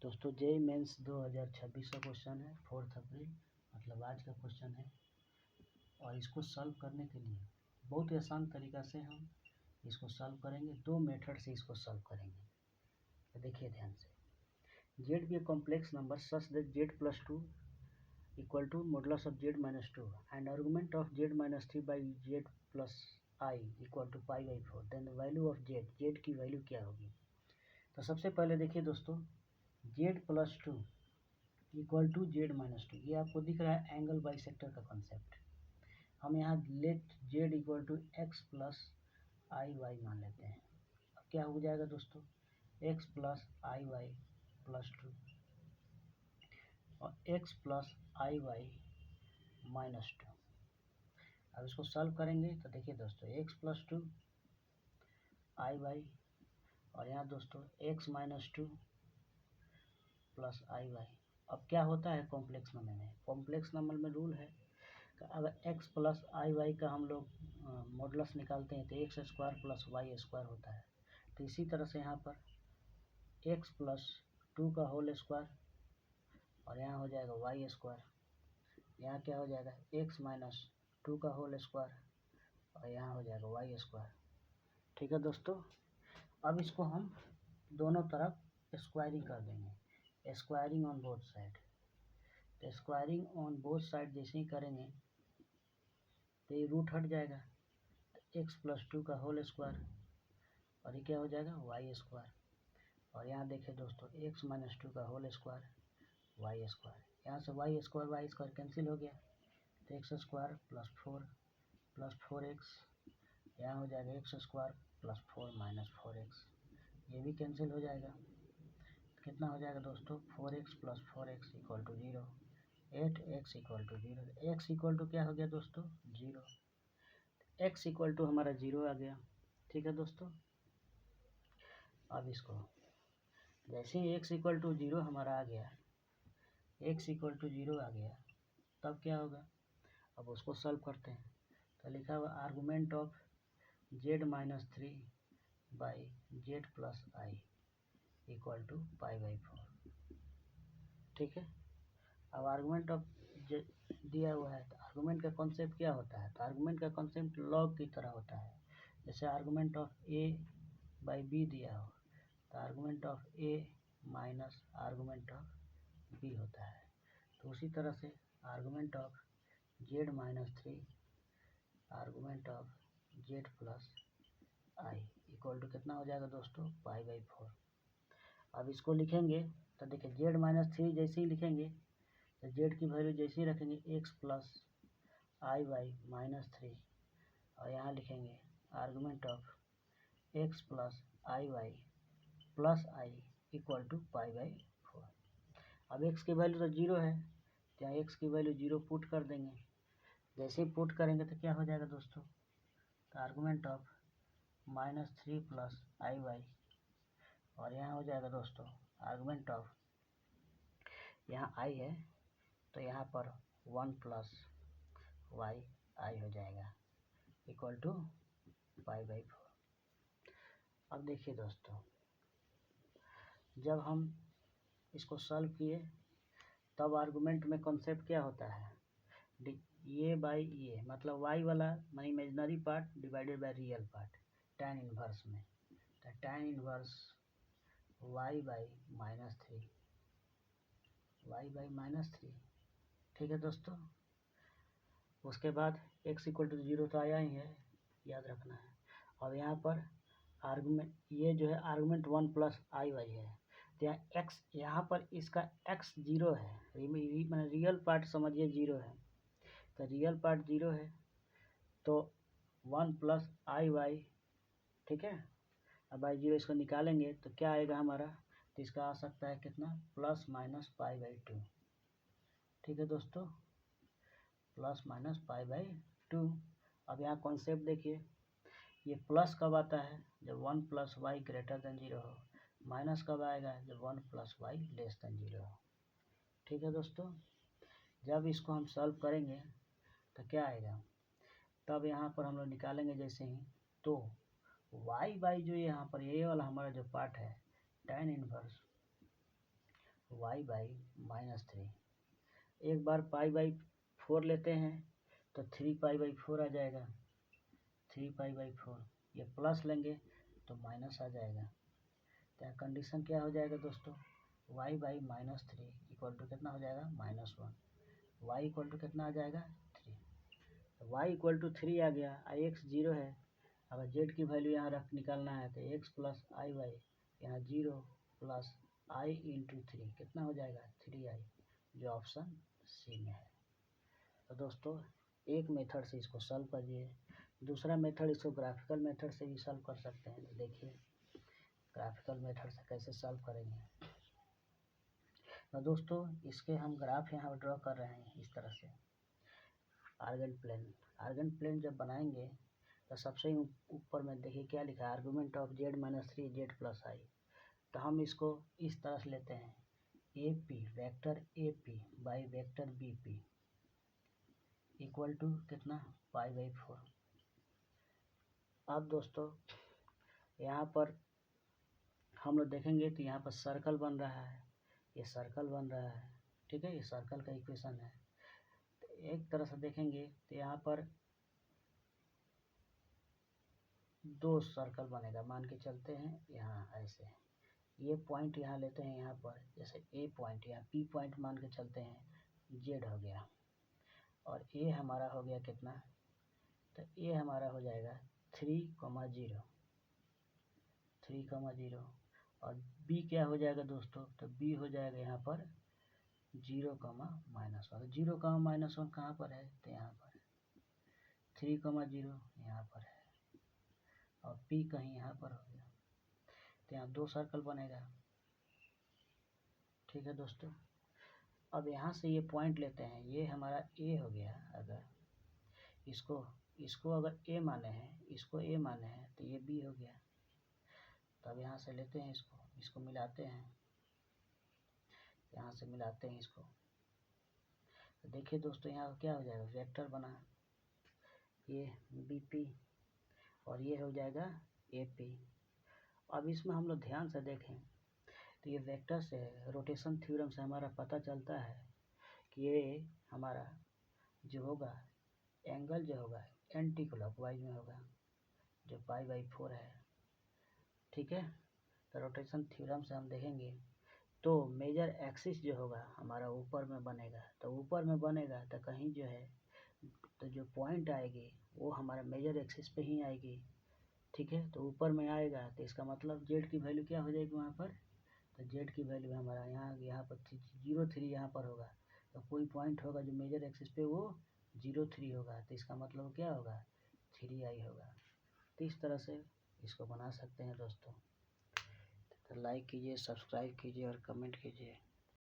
दोस्तों JEE mains 2026 का question है 4 अप्रैल मतलब आज का क्वेश्चन है। और इसको सॉल्व करने के लिए बहुत ही आसान तरीका से हम इसको सॉल्व करेंगे। दो मेथड से इसको सॉल्व करेंगे, तो देखिए ध्यान से। Z be a complex number such that Z plus 2 equal to modulus of Z minus 2 and argument of Z minus 3 by Z plus I equal to pi by 4, then the value of Z की वैल्यू क्या होगी। तो सबसे पहले देखिए दोस्तों, Z plus 2 equal to Z minus 2, ये आपको दिख रहा है एंगल बाइसेक्टर का कॉन्सेप्ट। हम यहाँ let Z equal to X plus I Y मान लेते हैं। अब क्या हो जाएगा दोस्तों, X plus I Y plus 2 और X plus I Y minus 2। अब इसको सॉल्व करेंगे तो देखिए दोस्तों, एक्स प्लस 2 आई वाई और यहाँ दोस्तों x minus 2 plus I Y. अब क्या होता है कॉम्प्लेक्स नंबर में, कॉम्प्लेक्स नंबर में रूल है कि अगर x प्लस आई वाई का हम लोग मॉडुलस निकालते हैं तो X square plus Y square होता है। तो इसी तरह से यहाँ पर x प्लस 2 का होल स्क्वायर और यहाँ हो जाएगा वाई स्क्वायर। यहाँ क्या हो जाएगा, x माइनस 2 का होल स्क्वायर और यहाँ हो जाएगा वाई स्क्वायर। ठीक है दोस्तों, अब इसको हम दोनों तरफ स्क्वायरिंग कर देंगे, स्क्वायरिंग ऑन बोथ साइड। तो स्क्वायरिंग ऑन बोथ साइड जैसे ही करेंगे तो ये रूट हट जाएगा, तो एक्स प्लस 2 का होल स्क्वायर और ये क्या हो जाएगा वाई स्क्वायर। और यहाँ देखिए दोस्तों, एक्स माइनस 2 का होल स्क्वायर वाई स्क्वायर। यहाँ से वाई स्क्वायर कैंसिल हो गया, तो एक्स स्क्वायर प्लस 4x, यहाँ हो जाएगा x square plus 4 minus 4x, ये भी कैंसिल हो जाएगा। कितना हो जाएगा दोस्तों, 4x plus 4x equal to 0, 8x equal to 0। x equal to क्या हो गया दोस्तों, 0। x इक्वल टू हमारा 0 आ गया। ठीक है दोस्तों, अब इसको जैसे ही x इक्वल टू 0 हमारा आ गया, x इक्वल टू 0 आ गया, तब क्या होगा, अब उसको सॉल्व करते हैं। तो लिखा हुआ argument of z minus 3 by Z plus I equal to pi by 4। ठीक है, अब आर्गुमेंट ऑफ दिया हुआ है, तो आर्गुमेंट का कॉन्सेप्ट क्या होता है, तो आर्गुमेंट का कॉन्सेप्ट लॉग की तरह होता है। जैसे argument of A by B दिया हो तो argument of A minus argument of B होता है। तो उसी तरह से argument of Z minus 3 argument of Z plus I equal to कितना हो जाएगा दोस्तों, पाई बाई 4। अब इसको लिखेंगे तो देखिए जेड माइनस 3 जैसे ही लिखेंगे तो जेड की वैल्यू जैसे ही रखेंगे X plus I Y minus 3 और यहाँ लिखेंगे argument of X plus I Y plus I equal to pi by 4। अब एक्स की वैल्यू तो 0 है, तो यहाँ एक्स की वैल्यू 0 पुट कर देंगे। जैसे ही पुट करेंगे तो क्या हो जाएगा दोस्तों, तो argument of minus 3 plus I Y और यहाँ हो जाएगा दोस्तों आर्गुमेंट ऑफ, यहाँ आई है तो यहाँ पर 1 प्लस वाई आई हो जाएगा इक्वल टू पाई बाई 4। अब देखिए दोस्तों, जब हम इसको सॉल्व किए तब आर्गुमेंट में कॉन्सेप्ट क्या होता है, ये बाई ये मतलब वाई वाला मानी imaginary part divided by real part tan inverse में, तो tan inverse Y by minus 3 Y by minus 3। ठीक है दोस्तों, उसके बाद x इक्वल टू 0 तो आया ही है, याद रखना है। और यहाँ पर आर्गुमेंट ये जो है आर्गुमेंट 1 प्लस आई वाई है, तो यहाँ x यहाँ पर इसका x 0 है, मैंने रियल पार्ट समझिए 0 है, तो रियल पार्ट 0 है तो 1 प्लस आई वाई। ठीक है, अब बाई 0 इसको निकालेंगे तो क्या आएगा हमारा, तो इसका आ सकता है कितना, प्लस माइनस पाई बाई 2। ठीक है दोस्तों, प्लस माइनस पाई बाई 2। अब यहाँ कॉन्सेप्ट देखिए, ये प्लस कब आता है, जब 1 प्लस वाई ग्रेटर देन 0 हो, माइनस कब आएगा, जब 1 प्लस वाई लेस देन 0 हो। ठीक है दोस्तों, जब इसको हम सॉल्व करेंगे तो क्या आएगा, तब यहाँ पर हम लोग निकालेंगे जैसे ही, तो वाई बाई जो यहाँ पर ये वाला हमारा जो पार्ट है tan इनवर्स y बाई -3। एक बार π/4 लेते हैं तो 3π/4 आ जाएगा, 3π/4। ये प्लस लेंगे तो माइनस आ जाएगा। तो कंडीशन क्या हो जाएगा दोस्तों, y बाई -3 इक्वल टू कितना हो जाएगा, -1। y इक्वल टू कितना आ जाएगा, 3। तो y इक्वल टू 3 आ गया, x 0 है। अगर z की वैल्यू यहाँ रख निकालना है तो x प्लस आई वाई, यहाँ 0 प्लस i इंटू 3 कितना हो जाएगा, 3i, जो ऑप्शन सी में है। तो दोस्तों एक मेथड से इसको सॉल्व करिए, दूसरा मेथड इसको ग्राफिकल मेथड से भी सॉल्व कर सकते हैं। तो देखिए ग्राफिकल मेथड से कैसे सॉल्व करेंगे। तो दोस्तों इसके हम ग्राफ यहाँ ड्रॉ कर रहे हैं इस तरह से। आर्गन प्लेन जब बनाएंगे तो सबसे ऊपर में देखिए क्या लिखा है, argument of z-3 z plus i. तो हम इसको इस तरह से लेते हैं, A P vector A P by vector B P equal to कितना, π/4। अब दोस्तों यहाँ पर हम लोग देखेंगे तो यहाँ पर सर्कल बन रहा है, ये सर्कल बन रहा है, ठीक है, ये सर्कल का इक्वेशन है। तो एक तरह से देखेंगे तो यहाँ पर 2 सर्कल बनेगा, मान के चलते हैं यहाँ ऐसे, ये पॉइंट यहाँ लेते हैं, यहाँ पर जैसे ए पॉइंट, यहाँ पी पॉइंट मान के चलते हैं, जेड हो गया, और ए हमारा हो गया कितना, तो ए हमारा हो जाएगा 3,0, और बी क्या हो जाएगा दोस्तों, तो बी हो जाएगा यहाँ पर 0,-1। 0,-1 कहाँ पर है, तो यहाँ पर 3,0 यहाँ पर है, और पी कहीं यहाँ पर हो गया। तो यहाँ 2 सर्कल बनेगा, ठीक है दोस्तों। अब यहाँ से ये पॉइंट लेते हैं, ये हमारा ए हो गया, अगर इसको अगर ए माने हैं, इसको ए माने हैं, तो ये बी हो गया। तो अब यहाँ से लेते हैं इसको मिलाते हैं, यहाँ से मिलाते हैं इसको। तो देखिए दोस्तों यहाँ क्या हो जाएगा, वेक्टर बना, ये बी पी और ये हो जाएगा ए पी। अब इसमें हम लोग ध्यान से देखें तो ये वेक्टर से रोटेशन थ्योरम से हमारा पता चलता है कि ये हमारा जो होगा एंगल जो होगा एंटी क्लॉकवाइज में होगा, जो π/4 है, ठीक है। तो रोटेशन थ्योरम से हम देखेंगे तो मेजर एक्सिस जो होगा हमारा ऊपर में बनेगा, तो ऊपर में बनेगा तो कहीं जो है तो जो पॉइंट आएगी वो हमारा मेजर एक्सिस पे ही आएगी, ठीक है। तो ऊपर में आएगा तो इसका मतलब जेड की वैल्यू क्या हो जाएगी वहाँ पर, तो जेड की वैल्यू हमारा यहाँ पर 0,3 यहाँ पर होगा। तो कोई पॉइंट होगा जो मेजर एक्सिस पे वो 0,3 होगा, तो इसका मतलब क्या होगा, 3i होगा। तो इस तरह से इसको बना सकते हैं दोस्तों। तो लाइक कीजिए, सब्सक्राइब कीजिए और कमेंट कीजिए।